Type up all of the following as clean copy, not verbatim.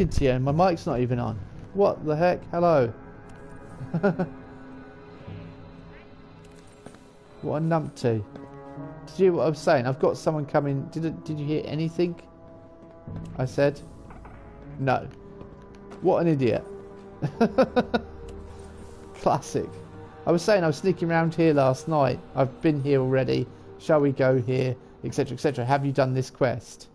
talking to you and my mic's not even on. What the heck? Hello. What a numpty. Did you hear what I was saying? I've got someone coming. Did you hear anything I said? No. What an idiot. Classic. I was saying I was sneaking around here last night. I've been here already. Shall we go here? Etc, etc. Have you done this quest?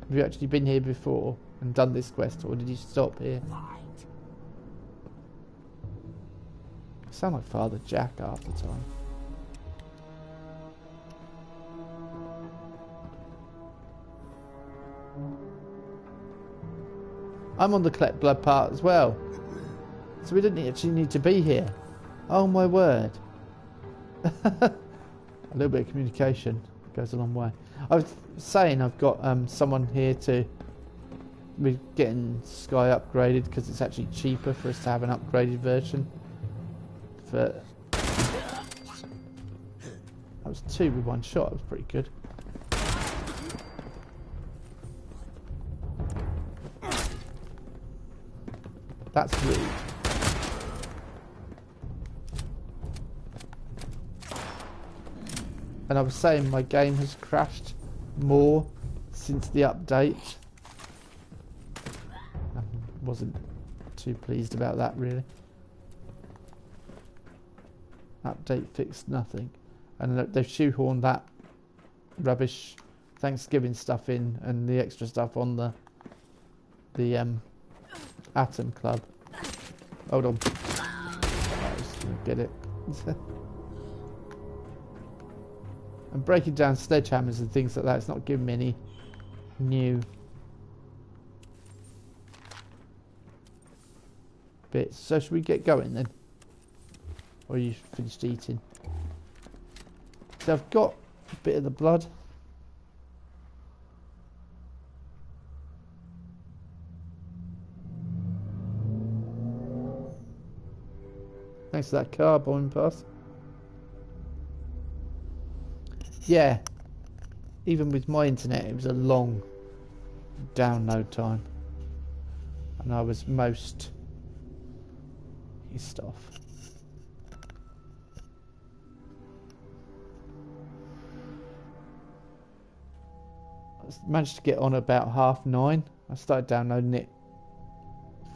Have you actually been here before and done this quest, or did you stop here? I sound like Father Jack half the time. I'm on the collect blood part as well. So we didn't actually need to be here. Oh my word. A little bit of communication goes a long way. I was saying I've got someone here to... We're getting Sky upgraded because it's actually cheaper for us to have an upgraded version. That was 2 with 1 shot. That was pretty good. That's rude. And I was saying my game has crashed more since the update. I wasn't too pleased about that really. Update fixed nothing. And they've shoehorned that rubbish Thanksgiving stuff in and the extra stuff on the Atom Club. Hold on. I just didn't get it. And breaking down sledgehammers and things like that, it's not giving me any new bits. So should we get going then? Or are you finished eating? So I've got a bit of the blood. Thanks for that car bombing past. Yeah, even with my internet, it was a long download time, and I was most pissed off. I managed to get on about 9:30. I started downloading it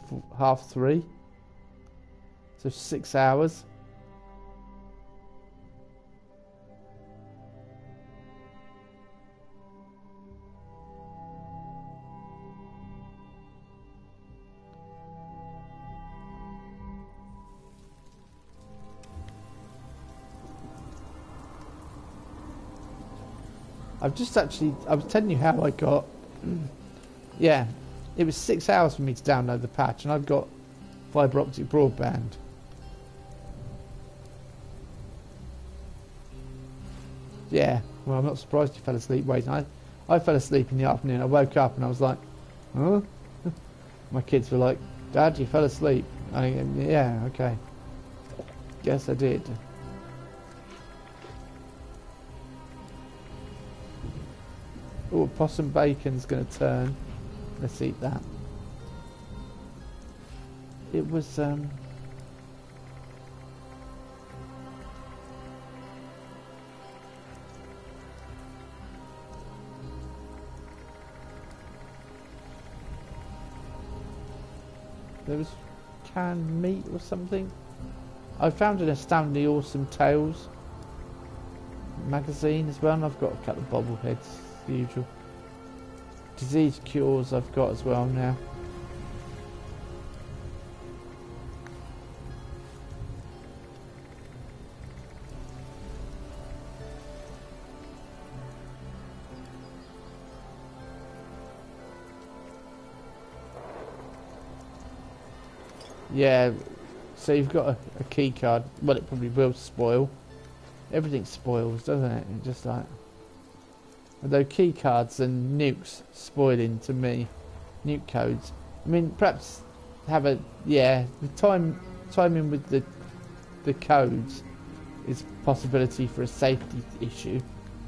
for 3:30, so 6 hours. I've just actually, I was telling you how I got, yeah, it was 6 hours for me to download the patch, and I've got fibre optic broadband. Yeah, well, I'm not surprised you fell asleep waiting. I fell asleep in the afternoon. I woke up and I was like, huh? My kids were like, Dad, you fell asleep. Yeah, okay. Yes, I did. Oh, possum bacon's going to turn. Let's eat that. It was, there was canned meat or something. I found an Astoundingly Awesome Tales magazine as well, and I've got a couple of bobbleheads. The usual disease cures I've got as well now. Yeah, so you've got a key card. Well, it probably will spoil. Everything spoils, doesn't it? It just like... Although key cards and nukes spoiling to me, nuke codes. I mean, perhaps have a the timing with the codes is a possibility for a safety issue,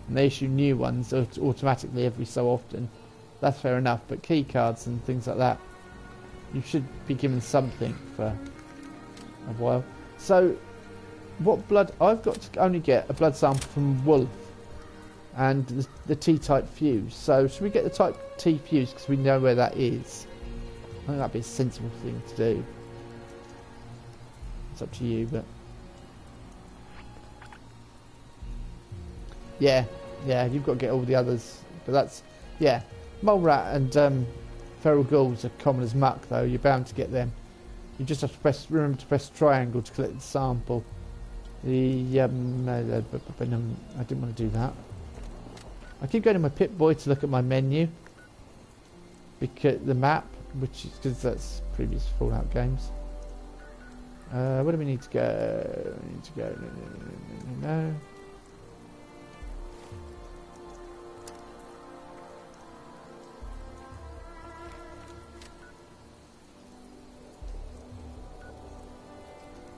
and they issue new ones automatically every so often. that's fair enough. But key cards and things like that, you should be given something for a while. So, what blood? I've got to only get a blood sample from Wolf and the T-type fuse. So, should we get the type T fuse because we know where that is? I think that'd be a sensible thing to do. It's up to you, but yeah, you've got to get all the others. But that's mole rat and feral ghouls are common as muck, though. You're bound to get them. You just have to remember to press triangle to collect the sample. I didn't want to do that. I keep going to my Pip-Boy to look at my menu, because the map, which is because that's previous Fallout games. Where do we need to go? We need to go. No.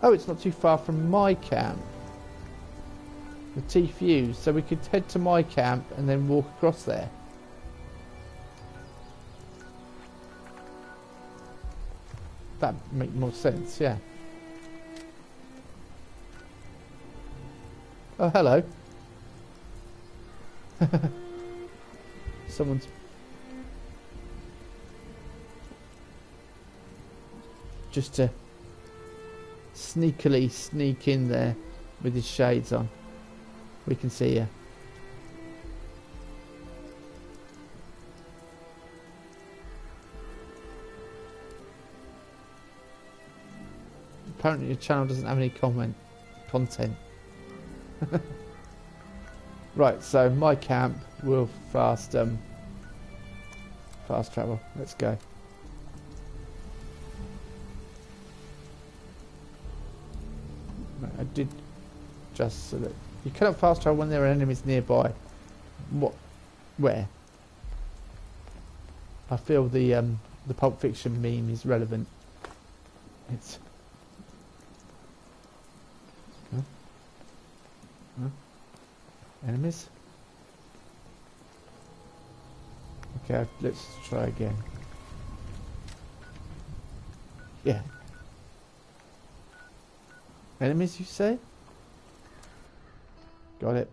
Oh, it's not too far from my camp. The T-Fuse. So we could head to my camp and then walk across there. That'd make more sense, yeah. Oh, hello. Someone's... just to sneakily sneak in there with his shades on. We can see you. Apparently your channel doesn't have any content. Right, so my camp will fast travel. Let's go. I did just so that you cannot fast travel when there are enemies nearby. What? Where? I feel the Pulp Fiction meme is relevant. It's enemies. Okay, let's try again. Yeah. Enemies, you say? Got it.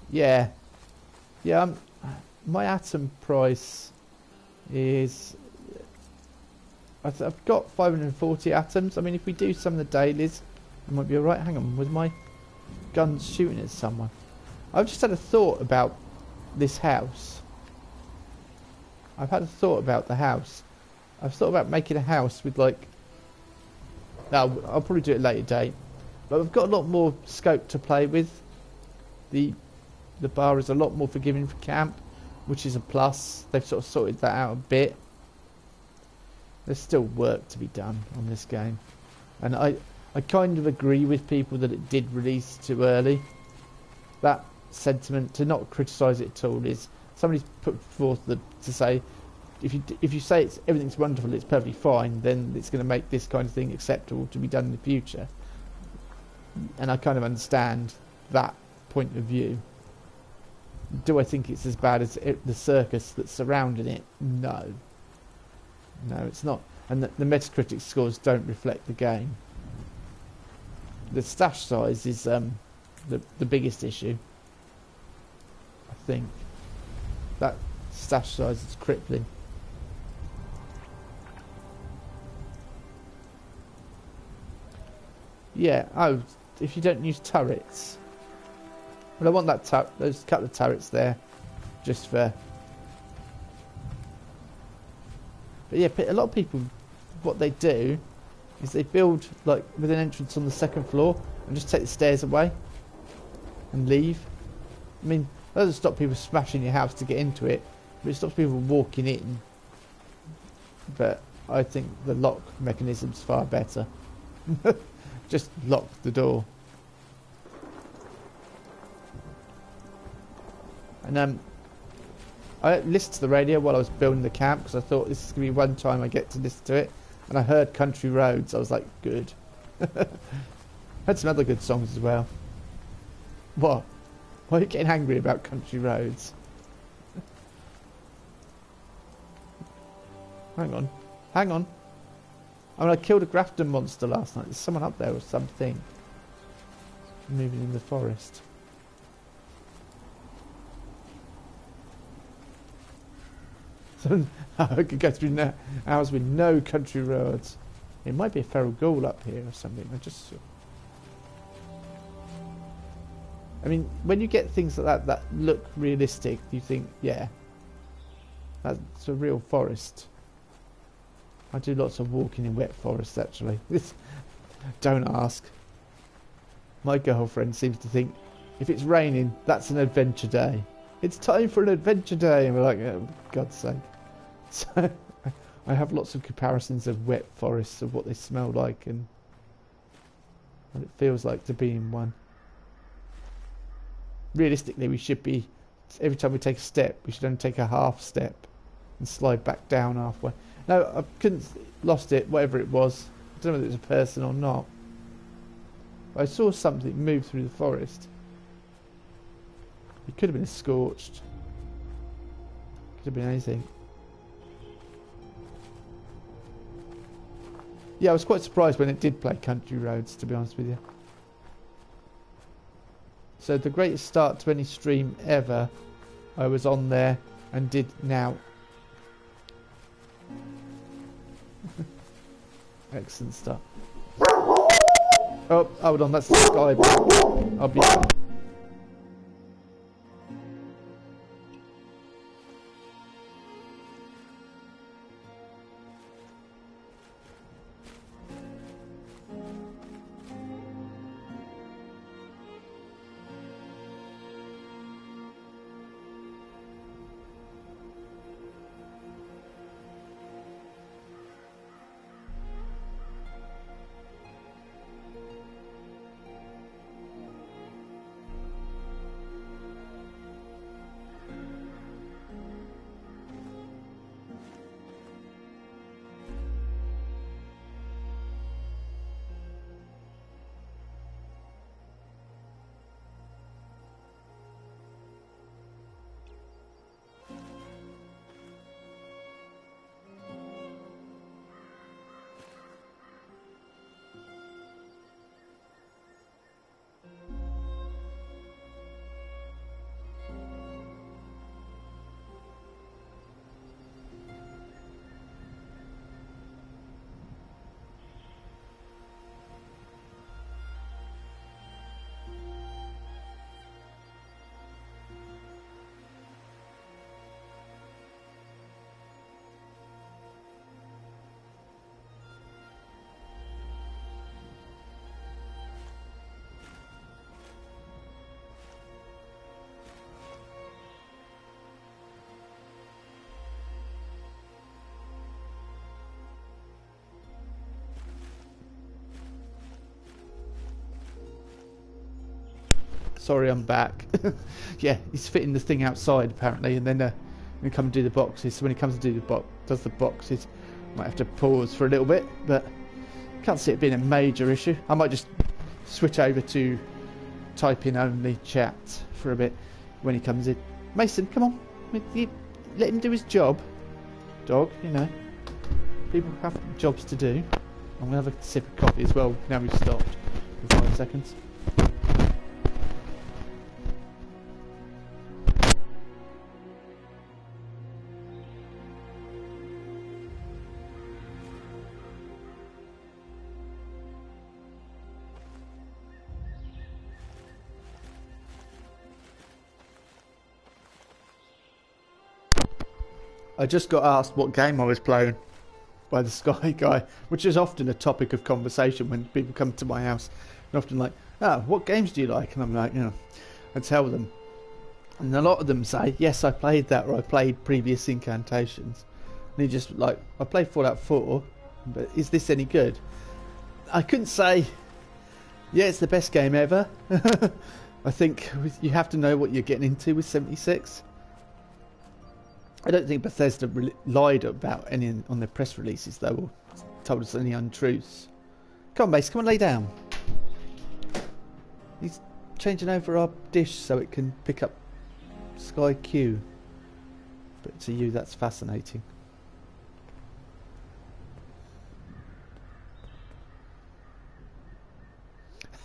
Yeah. Yeah, my atom price is... I've got 540 atoms. I mean, if we do some of the dailies, it might be alright. Hang on, was my gun shooting at someone? I've just had a thought about this house. I've had a thought about the house. I've thought about making a house with, like... I'll probably do it at a later date. But I've got a lot more scope to play with. The bar is a lot more forgiving for camp, which is a plus. They've sort of sorted that out a bit. There's still work to be done on this game. And I kind of agree with people that it did release too early. That sentiment, to not criticise it at all, is somebody's put forth to say, if you say everything's wonderful, it's perfectly fine, then it's going to make this kind of thing acceptable to be done in the future. And I kind of understand that point of view. Do I think it's as bad as the circus that's surrounding it? No. No, it's not. And the Metacritic scores don't reflect the game. The stash size is the biggest issue. I think. That stash size is crippling. Yeah, oh, if you don't use turrets... Well, I want that there's a couple of turrets there, just for... But yeah, a lot of people, what they do is they build, like, with an entrance on the second floor and just take the stairs away and leave. I mean, that doesn't stop people smashing your house to get into it, but it stops people walking in. but I think the lock mechanism's far better. Just lock the door. And I listened to the radio while I was building the camp because I thought this is going to be one time I get to listen to it. And I heard Country Roads. I was like, good. Had some other good songs as well. What? Why are you getting angry about Country Roads? Hang on. Hang on. I mean, I killed a Grafton monster last night. There's someone up there or something. Moving in the forest. So I could go through hours with no country roads. It might be a feral ghoul up here or something. I mean, when you get things like that look realistic, you think, yeah, that's a real forest. I do lots of walking in wet forests, actually. Don't ask. My girlfriend seems to think if it's raining, that's an adventure day. It's time for an adventure day. And we're like, oh, for God's sake. So I have lots of comparisons of wet forests, of what they smell like and what it feels like to be in one. Realistically, we should be, every time we take a step, we should only take a half step and slide back down halfway. No, I lost it, whatever it was. I don't know whether it was a person or not. But I saw something move through the forest. It could have been a scorched. Could have been anything. Yeah, I was quite surprised when it did play Country Roads, to be honest with you. So the greatest start to any stream ever, I was on there and did now. Excellent stuff. Oh, hold on, that's the sky. I'll be... Sorry, I'm back. Yeah, he's fitting the thing outside apparently, and then we come and do the boxes. So when he comes to do the boxes, might have to pause for a little bit, but can't see it being a major issue. I might just switch over to type-in only chat for a bit when he comes in. Mason, come on, let him do his job. Dog, you know, people have jobs to do. I'm gonna have a sip of coffee as well. Now we've stopped for 5 seconds. I just got asked what game I was playing by the Sky Guy, which is often a topic of conversation when people come to my house. They're often like, "Oh, what games do you like?" And I'm like, you know, I tell them, and a lot of them say, "Yes, I played that," or "I played previous incantations." And he just like, I played Fallout 4, but is this any good? I couldn't say, yeah, it's the best game ever. I think you have to know what you're getting into with 76. I don't think Bethesda lied about any on their press releases, though, or told us any untruths. Come on, Mace, come on, lay down. He's changing over our dish so it can pick up Sky Q. But to you, that's fascinating.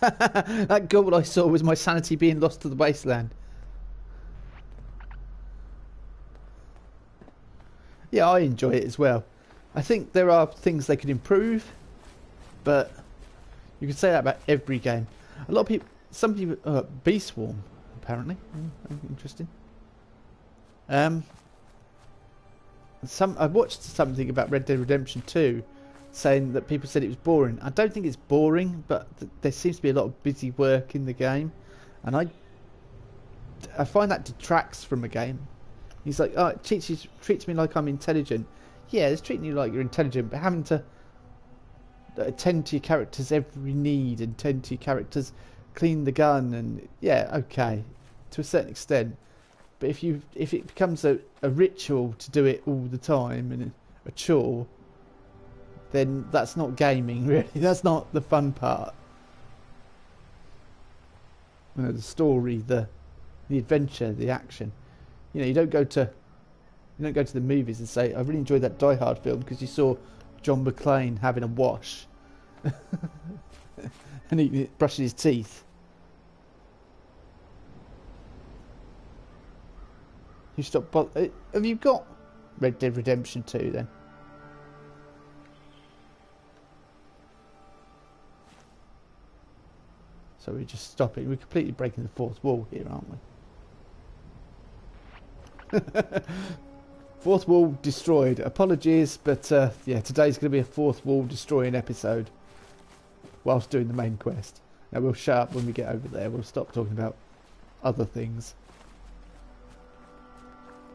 That goal I saw was my sanity being lost to the Wasteland. Yeah, I enjoy it as well. I think there are things they could improve, but you could say that about every game. A lot of people, some people, Bee Swarm, apparently. Interesting. I watched something about Red Dead Redemption 2 saying that people said it was boring. I don't think it's boring, but there seems to be a lot of busy work in the game, and I find that detracts from a game. He's like, oh, it treats me like I'm intelligent. Yeah, it's treating you like you're intelligent, but having to attend to your character's every need and tend to your character's clean the gun, and yeah, okay, to a certain extent. But if it becomes a ritual to do it all the time and a chore, then that's not gaming, really. That's not the fun part. You know, the story, the adventure, the action. You know, you don't go to the movies and say, I really enjoyed that Die Hard film because you saw John McClane having a wash and brushing his teeth. You stop. Have you got Red Dead Redemption 2 then? So we just stop it. We're completely breaking the fourth wall here, aren't we? Fourth wall destroyed. Apologies, but yeah, today's going to be a fourth wall destroying episode whilst doing the main quest. Now we'll shut up when we get over there. We'll stop talking about other things.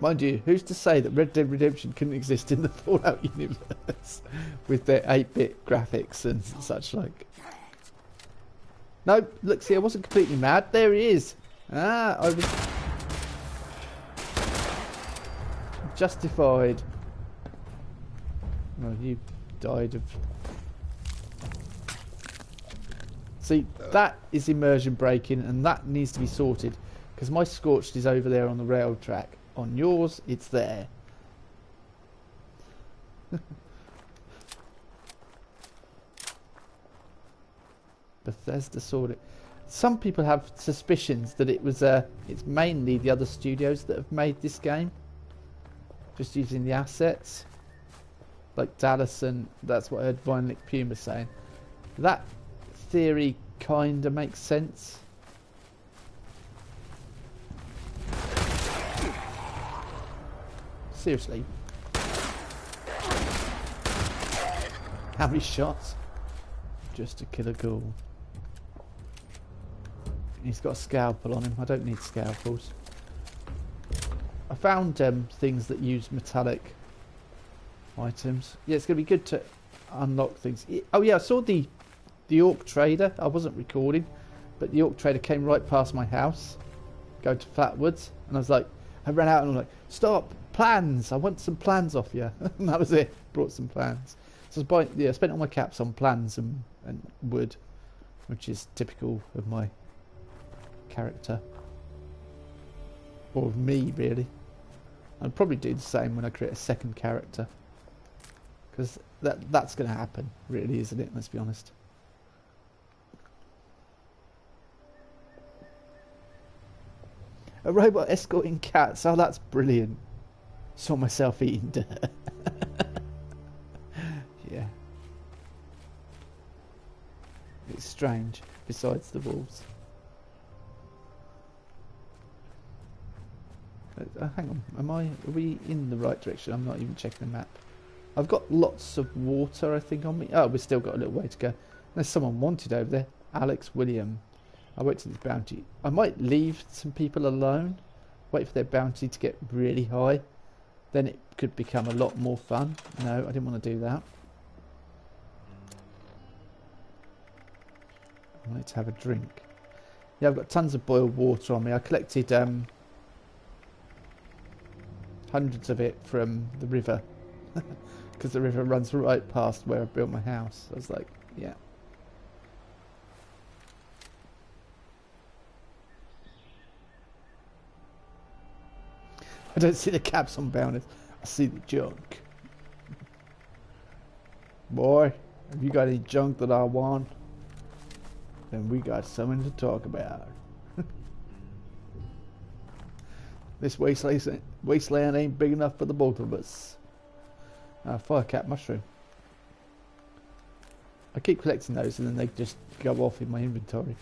Mind you, who's to say that Red Dead Redemption couldn't exist in the Fallout universe with their 8-bit graphics and such like? No, look, see, I wasn't completely mad. There he is. Ah, I was justified. Well, you died of... See, that is immersion breaking, and that needs to be sorted, because my Scorched is over there on the rail track. On yours, it's there. Bethesda sorted it. Some people have suspicions that it was it's mainly the other studios that have made this game, just using the assets, like Dallas, and that's what I heard Violent Puma saying. That theory kind of makes sense. Seriously, how many shots just to kill a ghoul? He's got a scalpel on him. I don't need scalpels. I found things that use metallic items. Yeah, it's going to be good to unlock things. Oh yeah, I saw the Orc Trader. I wasn't recording, but the Orc Trader came right past my house, going to Flatwoods, and I was like, I ran out and I'm like, stop, plans, I want some plans off you. And that was it, brought some plans. So I was buying, yeah, I spent all my caps on plans and wood, which is typical of my character, or of me really. I'd probably do the same when I create a second character, because that's going to happen, really, isn't it? Let's be honest. A robot escorting cats. Oh, that's brilliant. Saw myself eating dirt. Yeah. It's strange, besides the wolves. Hang on, are we in the right direction? I'm not even checking the map. I've got lots of water, I think, on me. Oh, we've still got a little way to go. There's someone wanted over there. Alex William. I wait till this bounty. I might leave some people alone. Wait for their bounty to get really high. then it could become a lot more fun. No, I didn't want to do that. I wanted to have a drink. Yeah, I've got tons of boiled water on me. I collected hundreds of it from the river. Because the river runs right past where I built my house. I was like, yeah. I don't see the caps on bounders. I see the junk. Boy, have you got any junk that I want? Then we got something to talk about. This wasteland ain't big enough for the both of us. Fire cap mushroom. I keep collecting those and then they just go off in my inventory.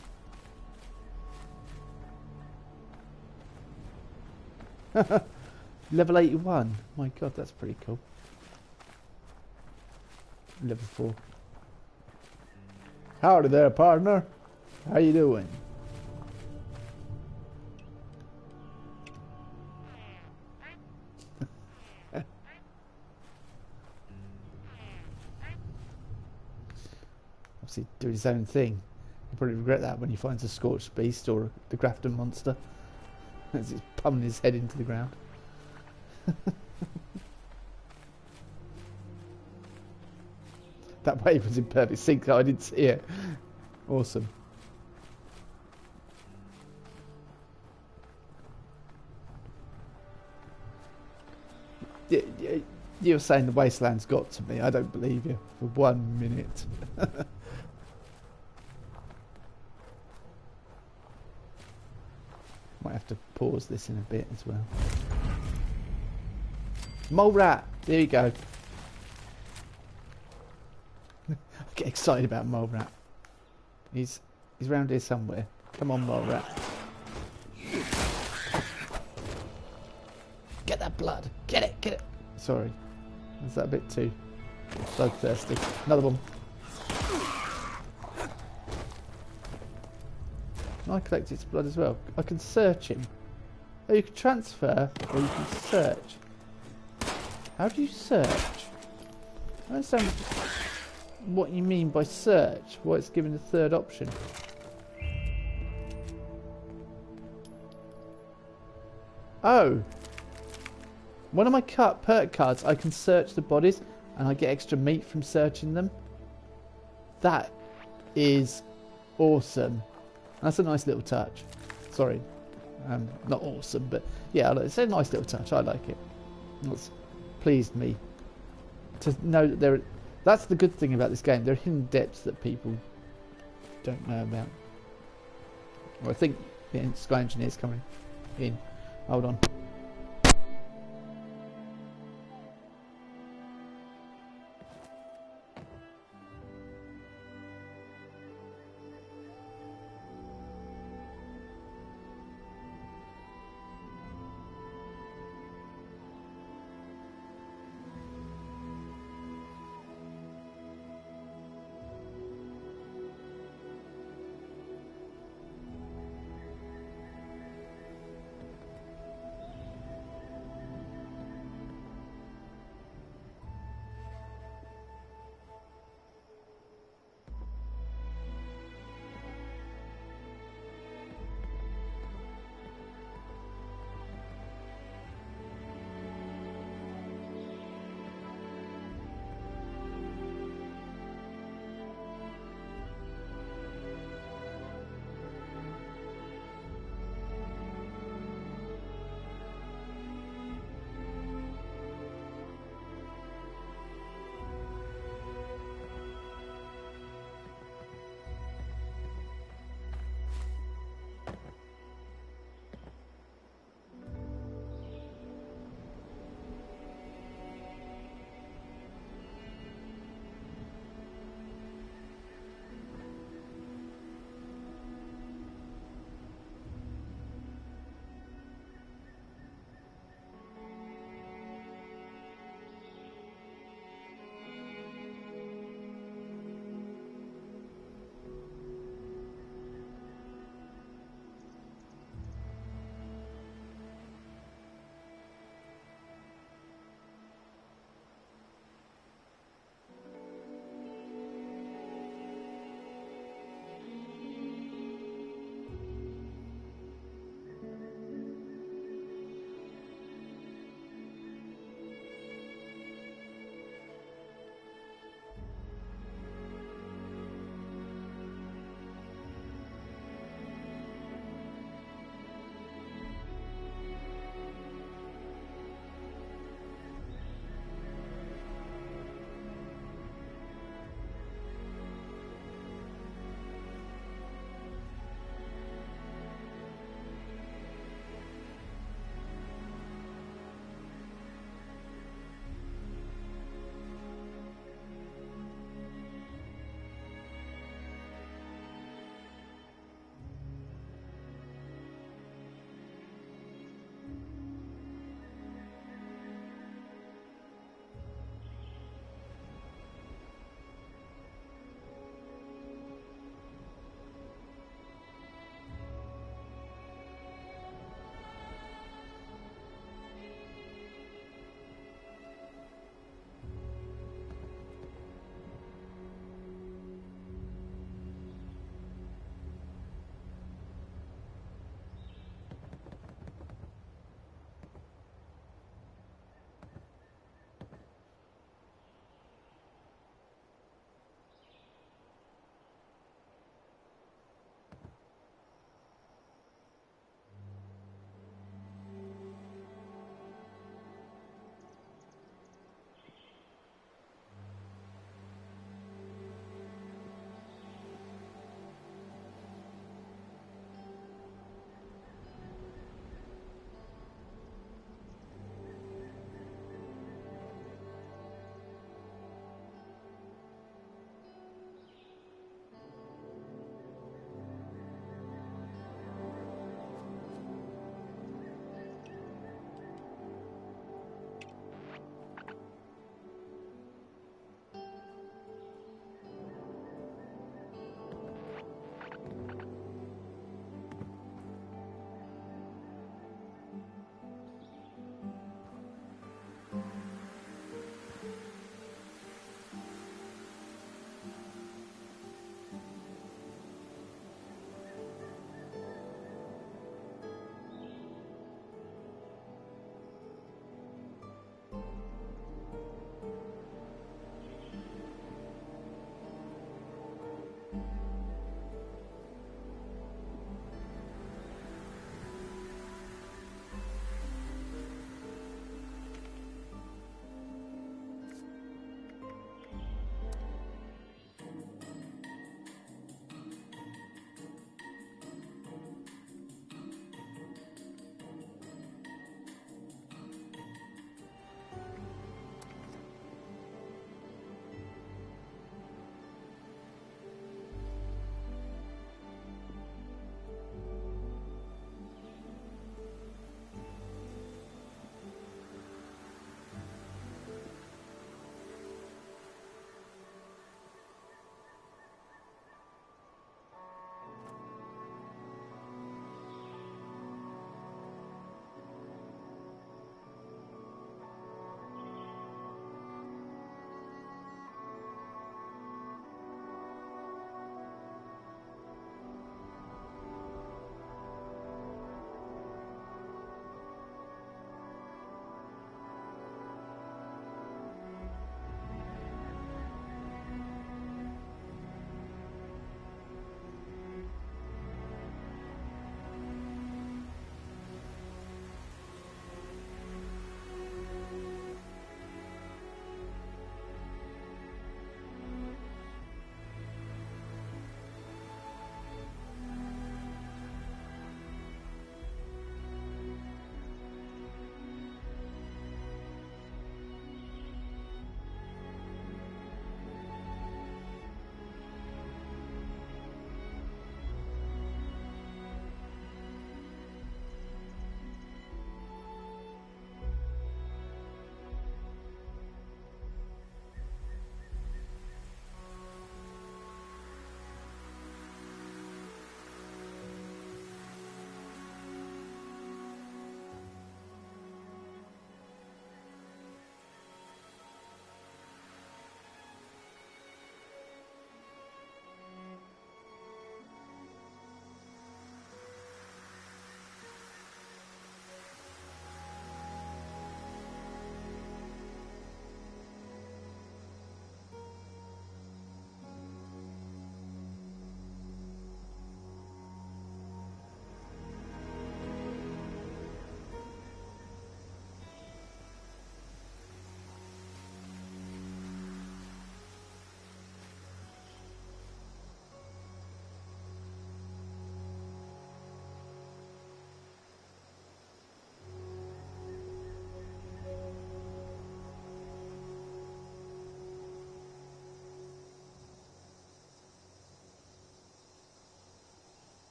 Level 81. My god, that's pretty cool. Level 4. Howdy there, partner. How you doing? Obviously doing his own thing. He'll probably regret that when he finds a scorched beast or the Grafton monster as he's pummeling his head into the ground. That wave was in perfect sync. I didn't see it. Awesome. You're saying the Wasteland's got to me. I don't believe you for 1 minute. Might have to pause this in a bit as well. Mole rat! There you go. I get excited about mole rat. He's around here somewhere. Come on, mole rat. Get that blood. Get it, get it. Sorry. Is that a bit too bloodthirsty? Another one. Can I collect its blood as well? I can search him. Oh, you can transfer or you can search. How do you search? I don't understand what you mean by search. Why it's given a third option. Oh. One of my perk cards, I can search the bodies and I get extra meat from searching them. That is awesome. That's a nice little touch. Sorry, not awesome, but yeah, it's a nice little touch. I like it. It's pleased me to know that there. That's the good thing about this game. There are hidden depths that people don't know about. Well, I think the Sky Engineer's coming in. Hold on.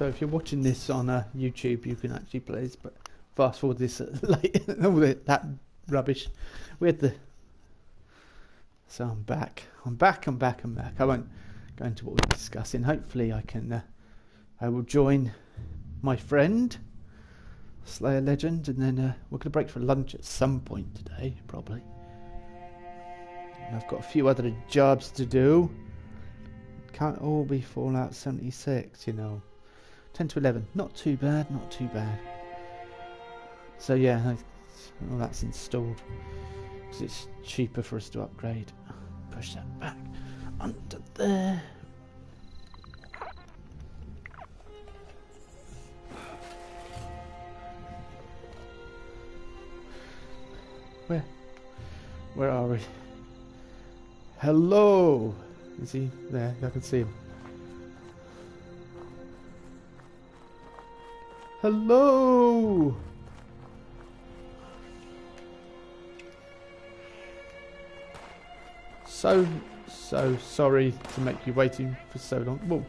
So if you're watching this on YouTube, you can actually please but fast forward this late all that rubbish. We had the. So I'm back. I'm back. I won't go into what we're discussing. Hopefully, I will join my friend Slayer Legend, and then we're going to break for lunch at some point today, probably. And I've got a few other jobs to do. Can't all be Fallout 76, you know. 10 to 11, not too bad. So yeah, all that's installed because it's cheaper for us to upgrade. Push that back under there. Where are we? Hello! Is he there? I can see him. Hello! So sorry to make you waiting for so long. Whoa.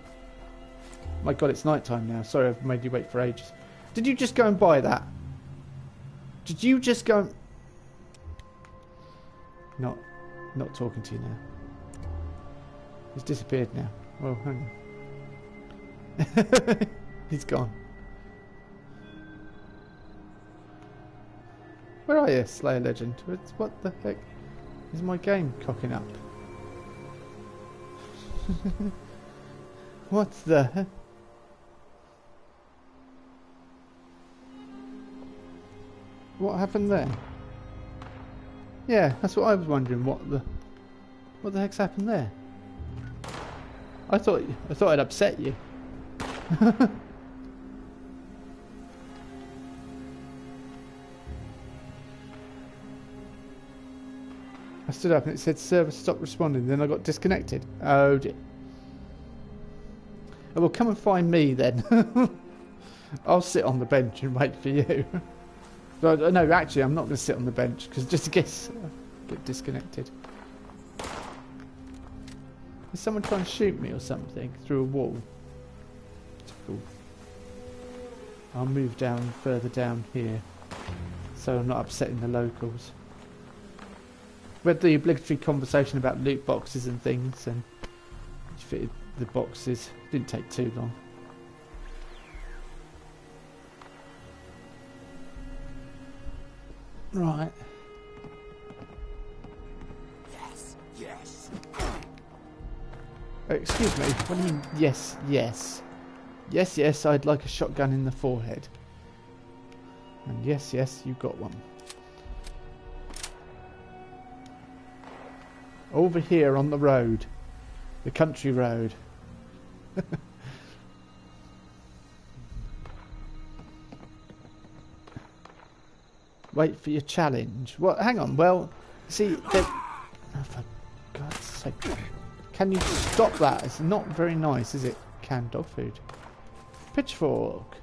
My god, it's night time now. Sorry I've made you wait for ages. Did you just go and buy that? Did you just go and... Not talking to you now. He's disappeared now. Well, hang on. He's gone. Where are you, Slayer Legend? What the heck is my game cocking up? What the heck? What happened there? Yeah, that's what I was wondering. What the heck's happened there? I thought I'd upset you. I stood up and it said server stopped responding. Then I got disconnected. Oh dear. Oh, well, come and find me then. I'll sit on the bench and wait for you. No, actually, I'm not going to sit on the bench because just in case I get disconnected. Is someone trying to shoot me or something through a wall? Cool. I'll move down further down here so I'm not upsetting the locals. We had the obligatory conversation about loot boxes and things, and fitted the boxes. Didn't take too long. Right. Yes. Excuse me. What do you mean? Yes. Yes. I'd like a shotgun in the forehead. And yes, you got one. Over here on the road, the country road. Wait for your challenge. What? Hang on. Well, see, oh, for God's sake, can you stop that? It's not very nice, is it? Canned dog food. Pitchfork.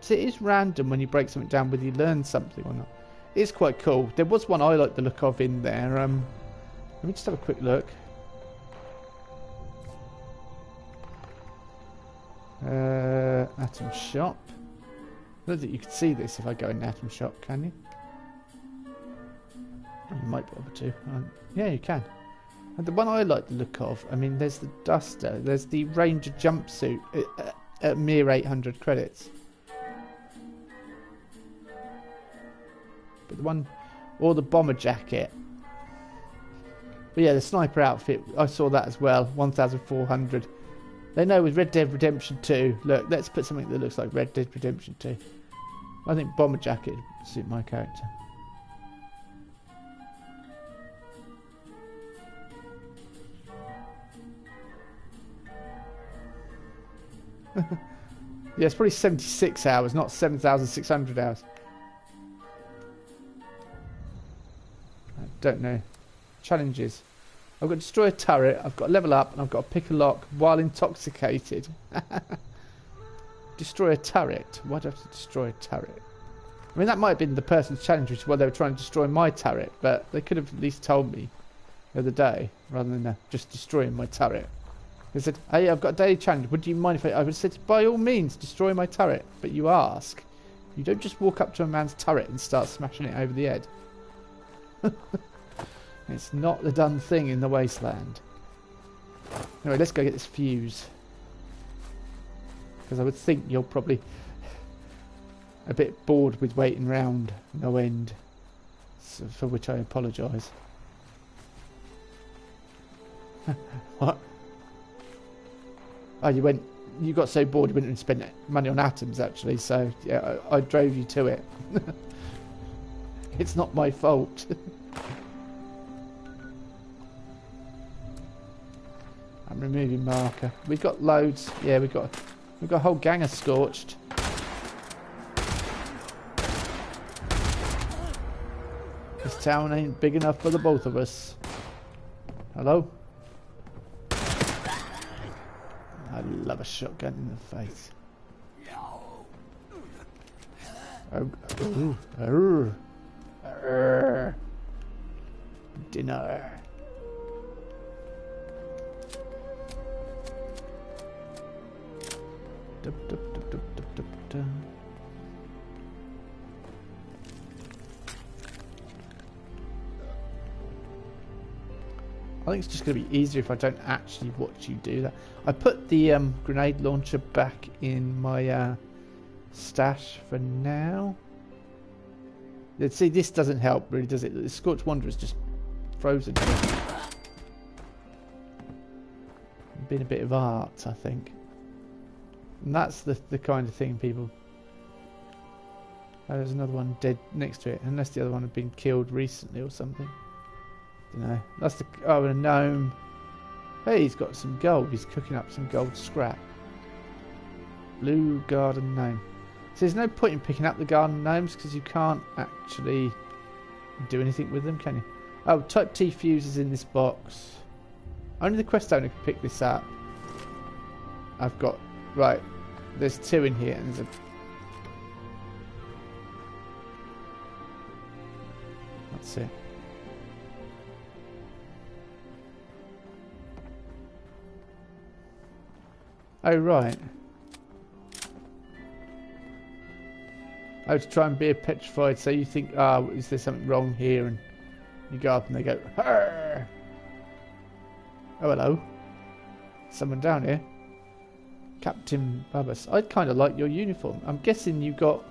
See, it is random when you break something down whether you learn something or not. It is quite cool. There was one I like the look of in there. Let me just have a quick look. Atom shop. I don't think you can see this if I go in the atom shop, can you? You might be able to. Yeah, you can. And the one I like the look of, I mean, there's the Duster, there's the Ranger jumpsuit at mere 800 credits. But the one, or the bomber jacket. But yeah, the sniper outfit, I saw that as well, 1,400. They know with Red Dead Redemption 2, look, let's put something that looks like Red Dead Redemption 2. I think bomber jacket would suit my character. Yeah, it's probably 76 hours, not 7,600 hours. I don't know. Challenges. I've got to destroy a turret, I've got to level up, and I've got to pick a lock while intoxicated. Destroy a turret. Why do I have to destroy a turret? I mean, that might have been the person's challenge, which is why they were trying to destroy my turret, but they could have at least told me. the other day, rather than just destroying my turret. He said, hey, I've got a daily challenge. Would you mind if I would have said, by all means, destroy my turret. But you ask. You don't just walk up to a man's turret and start smashing it over the head. It's not the done thing in the Wasteland. Anyway, let's go get this fuse. Because I would think you're probably a bit bored with waiting round no end. So, for which I apologise. What? Oh, you got so bored you went and spent money on atoms actually, so yeah, I drove you to it. It's not my fault. I'm removing marker. We've got loads. Yeah, we've got a whole gang of scorched. This town ain't big enough for the both of us. Hello? I love a shotgun in the face. Dinner. Dup, dup, dup, dup, dup, dup, dup. I think it's just going to be easier if I don't actually watch you do that. I put the grenade launcher back in my stash for now. Let's see, this doesn't help really, does it? The Scorched Wanderer's just frozen. Been a bit of art, I think. And that's the kind of thing people... Oh, there's another one dead next to it, unless the other one had been killed recently or something. Don't know. That's the... Oh, and a gnome. Hey, he's got some gold. He's cooking up some gold scrap. Blue garden gnome. So there's no point in picking up the garden gnomes because you can't actually do anything with them, can you? Oh, type T fuse is in this box. Only the quest owner can pick this up. I've got... Right. There's 2 in here and there's a... That's it. Oh, right. Oh, to try and be petrified, so you think, is there something wrong here? And you go up and they go, Arr! Oh, hello. Someone down here. Captain Bubbas. I kind of like your uniform. I'm guessing you got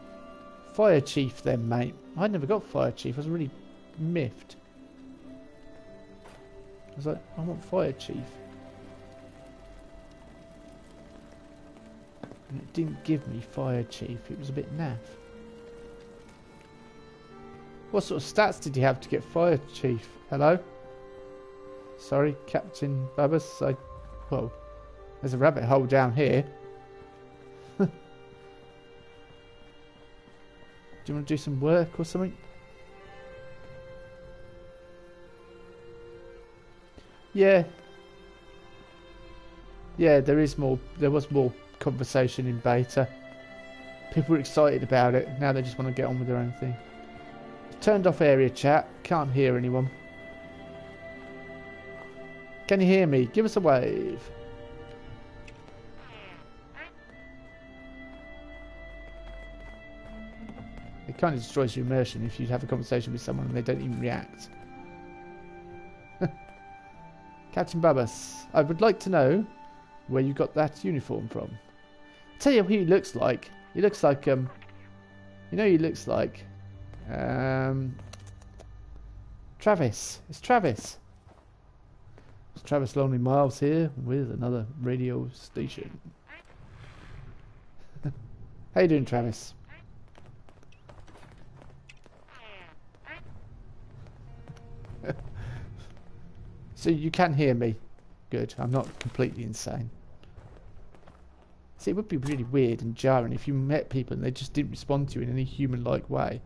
Fire Chief then, mate. I never got Fire Chief. I was really miffed. I was like, I want Fire Chief. And it didn't give me Fire Chief. It was a bit naff. What sort of stats did you have to get Fire Chief? Hello? Sorry, Captain Bubbas. Whoa. There's a rabbit hole down here. Do you want to do some work or something? Yeah. Yeah, there was more conversation in beta. People were excited about it. Now they just want to get on with their own thing. Turned off area chat. Can't hear anyone. Can you hear me? Give us a wave. It kind of destroys your immersion if you have a conversation with someone and they don't even react. Captain Bubbas, I would like to know where you got that uniform from. I'll tell you who he looks like. He looks like, you know who he looks like? Travis. It's Travis. It's Travis Lonely Miles here with another radio station. How you doing, Travis? So you can hear me. Good. I'm not completely insane. See, it would be really weird and jarring if you met people and they just didn't respond to you in any human-like way.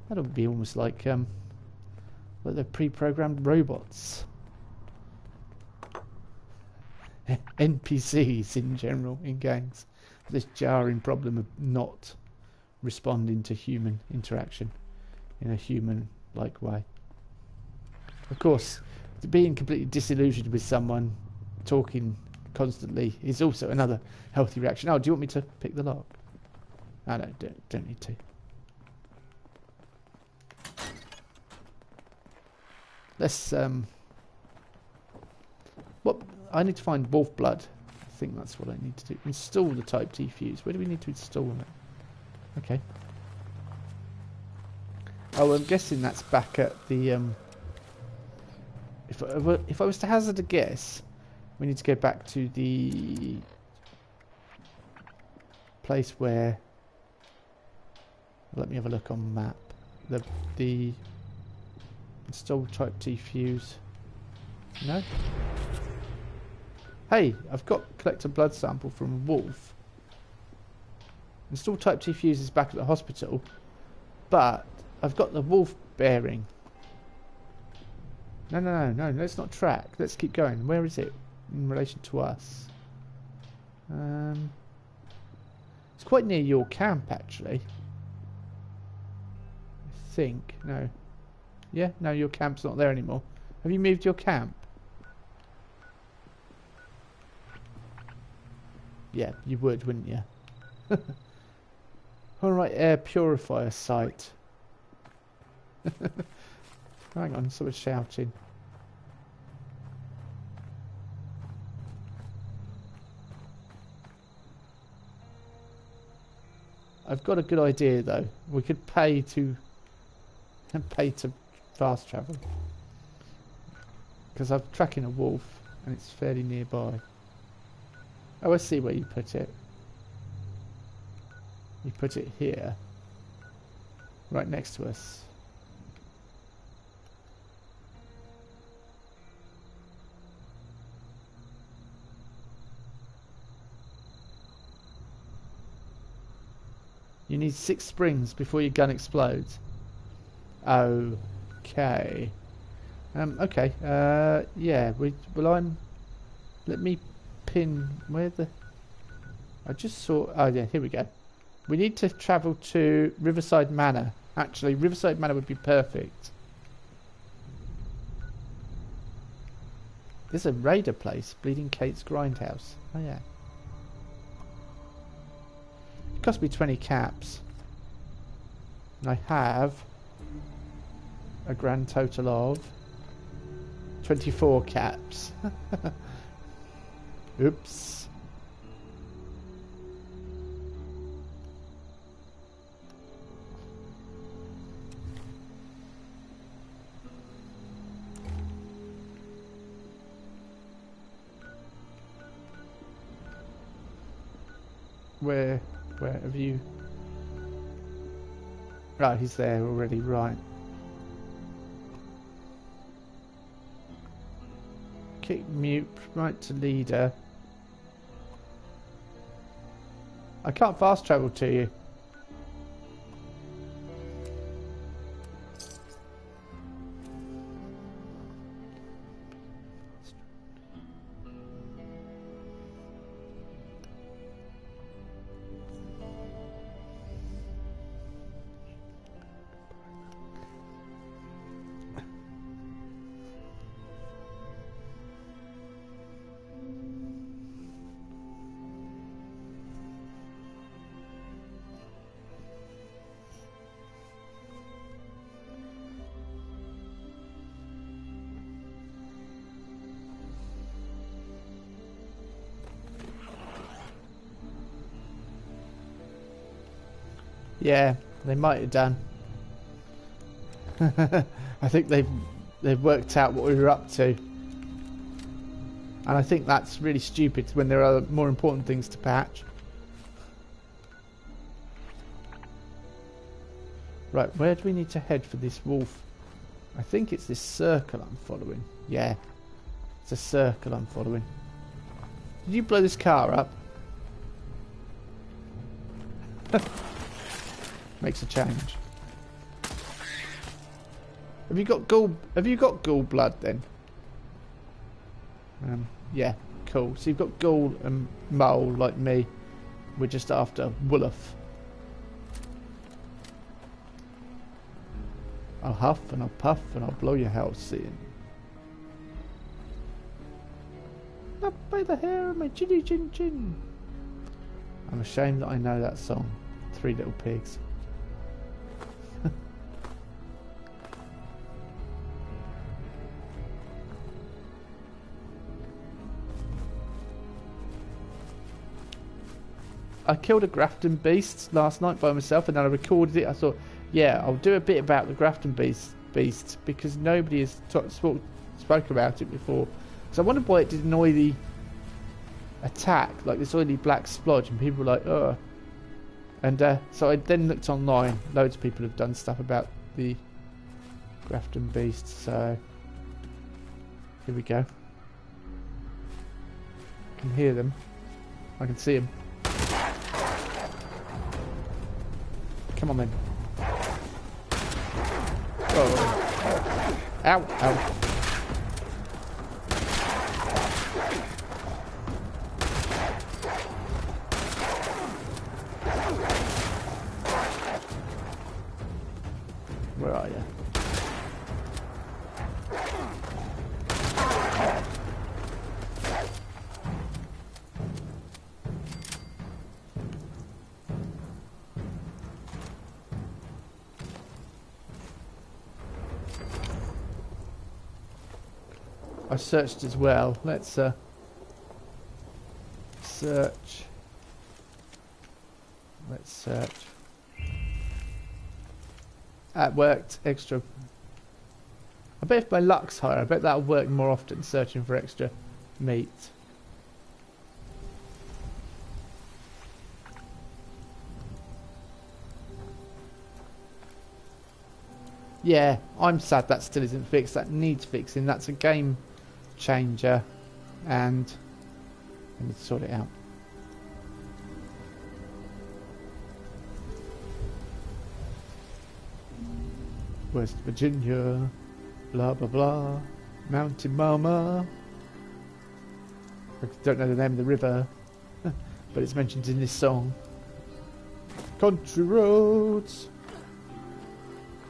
That would be almost like they're pre-programmed robots. NPCs in general in games. This jarring problem of not responding to human interaction in a human-like way. Of course, being completely disillusioned with someone talking constantly is also another healthy reaction. Oh, do you want me to pick the lock? Oh, no, don't need to. Let's what I need to find wolf blood. I think that's what I need to do. Install the Type T fuse. Where do we need to install it? Okay. Oh, I'm guessing that's back at the if I was to hazard a guess, we need to go back to the place where. Let me have a look on map. The install Type T fuse. No. Hey, I've got collect a blood sample from a wolf. Install Type T fuses back at the hospital, but I've got the wolf bearing. No, let's not track. Let's keep going. Where is it in relation to us? It's quite near your camp, actually. I think. No. Yeah, no, your camp's not there anymore. Have you moved your camp? Yeah, you would, wouldn't you? Alright, air purifier site. Hang on, someone's shouting. I've got a good idea though. We could pay to fast travel. Because I'm tracking a wolf and it's fairly nearby. Oh, I see where you put it. You put it here. Right next to us. You need 6 springs before your gun explodes. Okay. Okay. Yeah. Let me pin where the. I just saw. Oh yeah. Here we go. We need to travel to Riverside Manor. Actually, Riverside Manor would be perfect. There's a raider place, Bleeding Kate's Grindhouse. Oh yeah. It cost me 20 caps. And I have a grand total of 24 caps. Oops. Where have you? Right, he's there already, right. Kick mute, right to leader. I can't fast travel to you. Yeah, they might have done. I think they've worked out what we were up to. And I think that's really stupid when there are more important things to patch. Right, where do we need to head for this wolf? I think it's this circle I'm following. Yeah, it's a circle I'm following. Did you blow this car up? Makes a change. Have you got ghoul blood then? Yeah, cool. So you've got ghoul and mole like me. We're just after wolf. I'll huff and I'll puff and I'll blow your house in. up by the hair of my chinny chin chin. I'm ashamed that I know that song. Three Little Pigs. I killed a Grafton beast last night by myself, and then I recorded it. I thought, yeah, I'll do a bit about the Grafton beast because nobody has spoke about it before. So I wondered why it did an oily attack, like this oily black splodge, and people were like, ugh. And so I then looked online. Loads of people have done stuff about the Grafton beast. So here we go. I can hear them. I can see them. Come on then. Oh. Ow, ow. Where are you? I searched as well. Let's search. Let's search. That worked extra. I bet if my luck's higher, I bet that'll work more often, searching for extra meat. Yeah, I'm sad that still isn't fixed. That needs fixing. That's a game changer, and I need to sort it out. West Virginia, blah blah blah, Mountain Mama. I don't know the name of the river, but it's mentioned in this song. Country roads.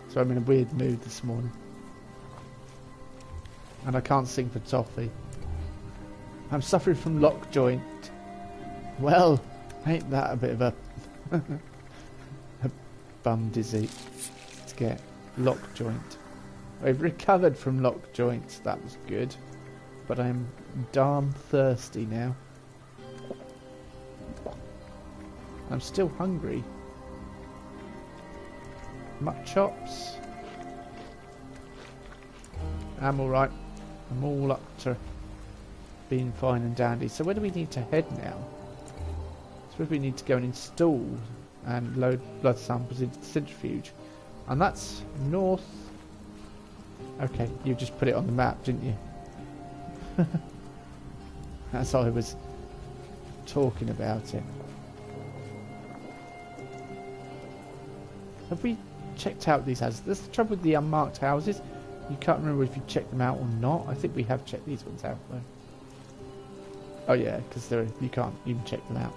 So I'm in a weird mood this morning, and I can't sing for toffee. I'm suffering from lock joint. Well, ain't that a bit of a bum disease to get lock joint? I've recovered from lock joints. That was good, but I'm darn thirsty now. I'm still hungry. Mutt chops. I'm alright. I'm all up to being fine and dandy. So where do we need to head now? I suppose we need to go and install and load blood samples into the centrifuge. And that's north. Okay, you just put it on the map, didn't you? That's how I was talking about it. Have we checked out these houses? That's the trouble with the unmarked houses. You can't remember if you checked them out or not. I think we have checked these ones out though. Oh yeah, because you can't even check them out.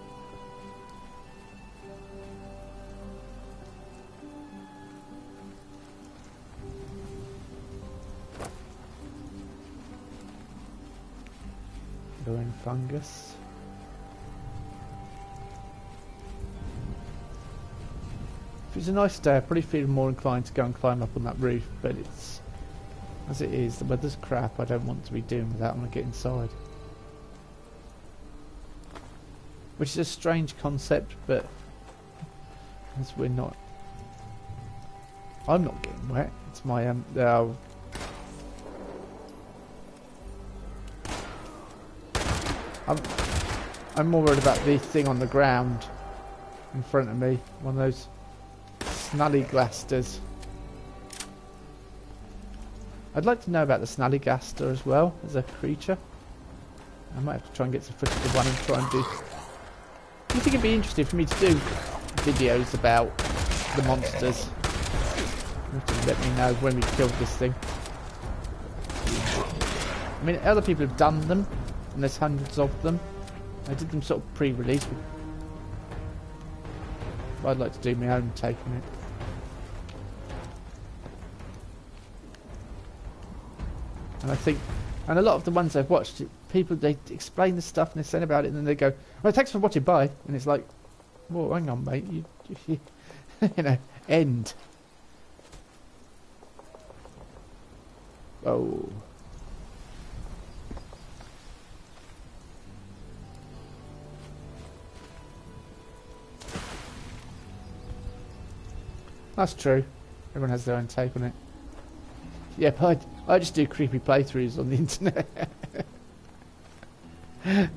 Growing fungus. If it's a nice day, I probably feel more inclined to go and climb up on that roof, but it's as it is. The weather's crap. I don't want to be doing that. I want to get inside, which is a strange concept, but as we're not, I'm not getting wet. It's my I'm more worried about the thing on the ground in front of me. One of those snallyglasters. I'd like to know about the snallygaster as well as a creature. I might have to try and get some footage of one and try and do. Do you think it'd be interesting for me to do videos about the monsters? You have to let me know when we killed this thing. I mean, other people have done them, and there's hundreds of them. I did them sort of pre-release. But I'd like to do my own take on it. And I think, and a lot of the ones I've watched, people, they explain the stuff and they say about it, and then they go, "Well, thanks for watching, bye." And it's like, "Well, hang on, mate, you you know, end." Oh. That's true. Everyone has their own take on it. Yeah, but I just do creepy playthroughs on the internet. You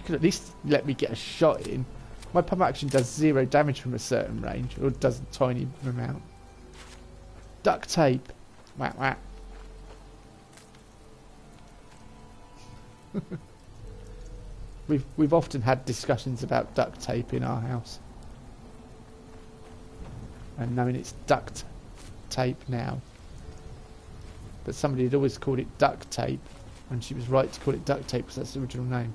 could at least let me get a shot in. My pump action does 0 damage from a certain range, or does a tiny amount. Duct tape. Wah wah. We've often had discussions about duct tape in our house. And I mean, it's duct tape now. But somebody had always called it duct tape, and she was right to call it duct tape because that's the original name.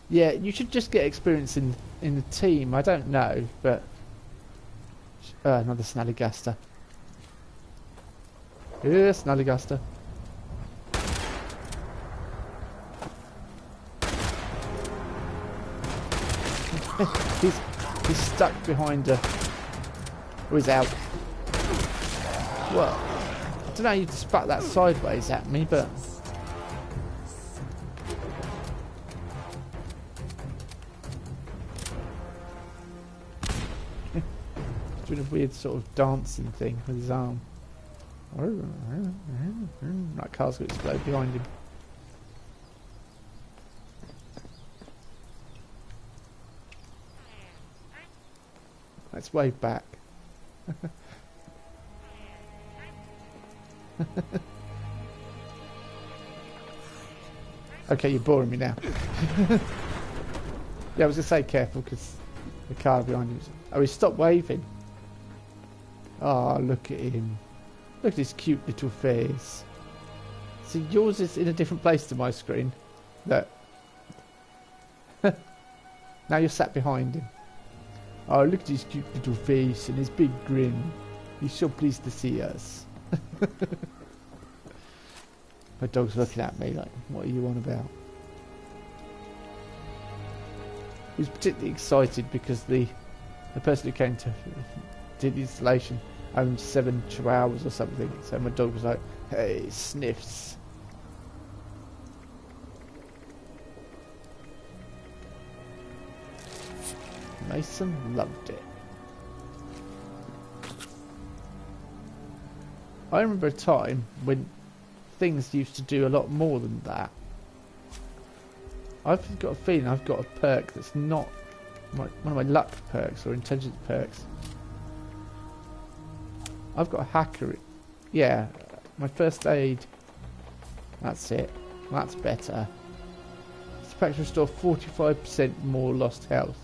Yeah, you should just get experience in the team. I don't know, but another Snallygaster. Yeah, Snallygaster. he's stuck behind a... Oh, he's out. Well, I don't know how you spat that sideways at me, but... doing a weird sort of dancing thing with his arm. That car's going to explode behind him. Let's wave back. Okay, you're boring me now. Yeah, I was going to say careful because the car behind him. Oh, he stopped waving. Oh, look at him. Look at his cute little face. See, yours is in a different place to my screen. Look. Now you're sat behind him. Oh, look at his cute little face and his big grin. He's so pleased to see us. My dog's looking at me like, what are you on about? He was particularly excited because the person who came to did the installation owned 7 chihuahuas or something. So my dog was like, hey, sniffs. Mason loved it. I remember a time when things used to do a lot more than that. I've got a feeling I've got a perk that's not one of my luck perks or intelligence perks. I've got a hacker. Yeah, my first aid. That's it. That's better. It's supposed to restore 45% more lost health.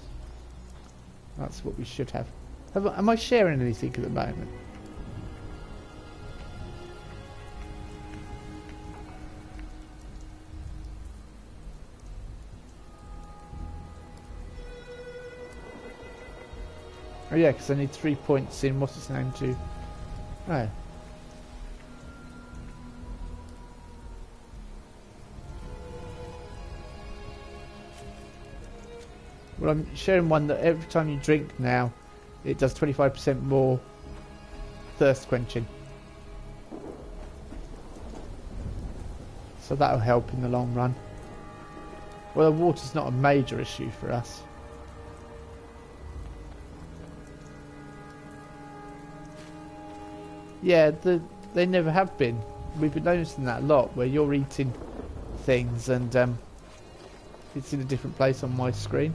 That's what we should have. Am I sharing anything at the moment? Oh yeah, because I need 3 points in what's its name to... Oh. Well, I'm sharing one that every time you drink now, it does 25% more thirst quenching. So that'll help in the long run. Well, the water's not a major issue for us. Yeah, they never have been. We've been noticing that a lot, where you're eating things and it's in a different place on my screen.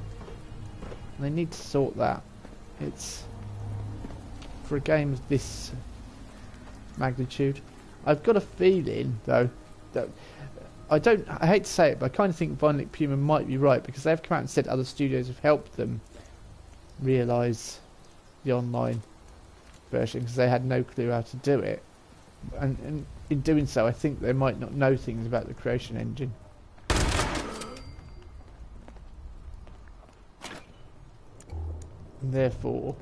And they need to sort that. It's for a game of this magnitude. I've got a feeling though that I hate to say it, but I kind of think Violent Puma might be right, because they've come out and said other studios have helped them realise the online version because they had no clue how to do it, and in doing so I think they might not know things about the creation engine. And therefore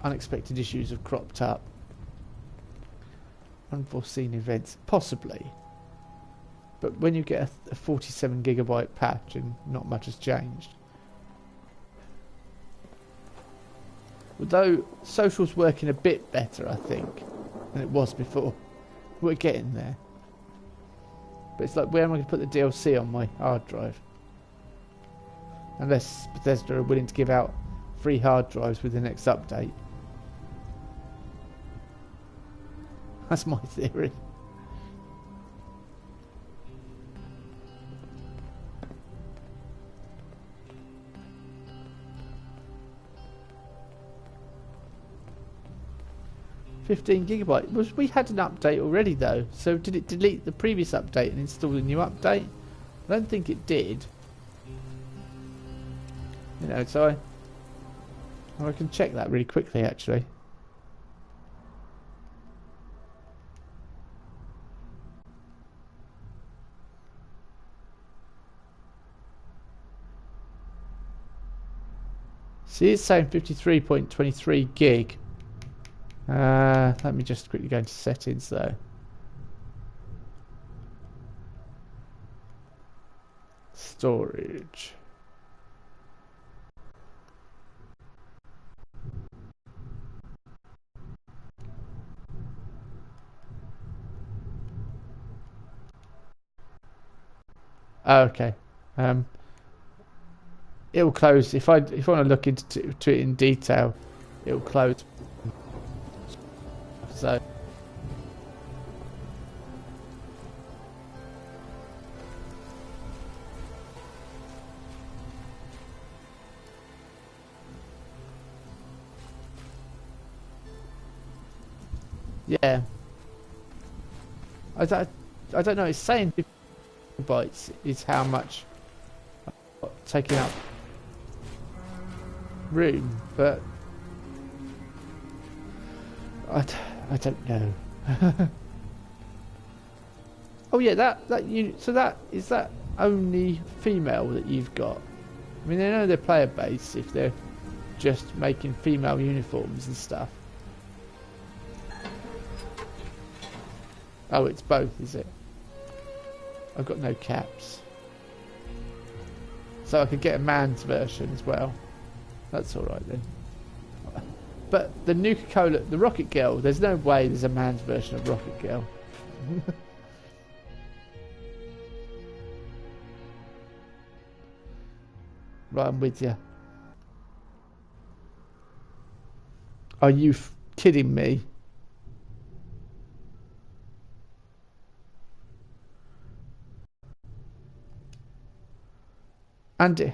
unexpected issues have cropped up. Unforeseen events, possibly. But when you get a 47 gigabyte patch and not much has changed. Although social's working a bit better, I think, than it was before. We're getting there. But it's like, where am I going to put the DLC on my hard drive? Unless Bethesda are willing to give out free hard drives with the next update. That's my theory. £15GB. We had an update already though, so did it delete the previous update and install a new update? I don't think it did. You know, so I can check that really quickly actually. See, it's saying 53.23 gig. Let me just quickly go into settings though. Storage. Oh, okay. It will close if I want to look into it in detail. It will close. So. Yeah. I don't know. It's saying 50 bytes is how much taking up room, but I don't know. Oh yeah, that unit. So that is that only female that you've got? I mean, they know their player base if they're just making female uniforms and stuff. Oh, it's both, is it? I've got no caps. So I could get a man's version as well. That's alright then. But the Nuka-Cola, the Rocket Girl, there's no way there's a man's version of Rocket Girl. Right, I'm with you. Are you kidding me? And